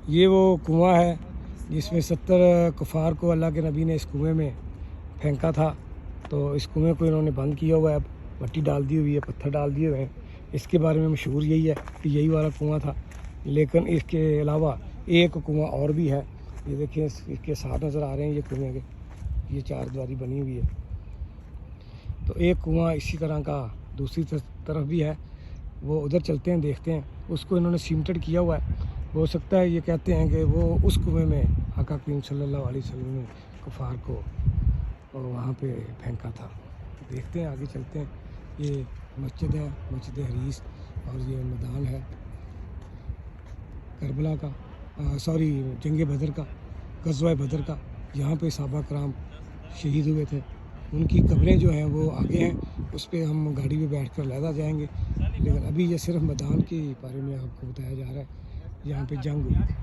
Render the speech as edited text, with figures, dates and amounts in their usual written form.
یہ وہ کنواں ہے جس میں 70 کفار کو اللہ کے نبی نے اس کنویں میں پھینکا تھا، تو اس کنویں کو انہوں نے بند کیا ہوا ہے، اب مٹی ڈال دی ہوئی ہے، پتھر ڈال دیے ہوئے ہیں۔ اس کے بارے میں مشہور یہی ہے کہ یہی والا کنواں تھا، لیکن اس کے علاوہ ایک کنواں اور بھی ہے۔ یہ دیکھیں اس کے ساتھ نظر آ رہے ہیں یہ کنویں کے، یہ چار دیواری بنی ہوئی ہے۔ تو ایک کنواں اسی طرح کا دوسری طرف بھی ہے، وہ ادھر چلتے ہیں دیکھتے ہیں۔ اس کو انہوں نے سیمنٹڈ کیا ہوا ہے، ہو سکتا ہے یہ کہتے ہیں کہ وہ اس کنویں میں آقا کریم صلی اللہ علیہ وسلم نے کفار کو وہاں پہ پھینکا تھا۔ دیکھتے ہیں آگے چلتے ہیں۔ یہ مسجد ہے، مسجد حریث، اور یہ میدان ہے کربلا کا، جنگ بدر کا، غزوہ بدر کا۔ یہاں پہ صحابہ کرام شہید ہوئے تھے، ان کی قبریں جو ہیں وہ آگے ہیں، اس پہ ہم گاڑی پہ بیٹھ کر علیحدہ جائیں گے، لیکن ابھی یہ صرف میدان کے بارے میں آپ کو بتایا جا رہا ہے، یہاں پہ جنگ ہوئی تھی۔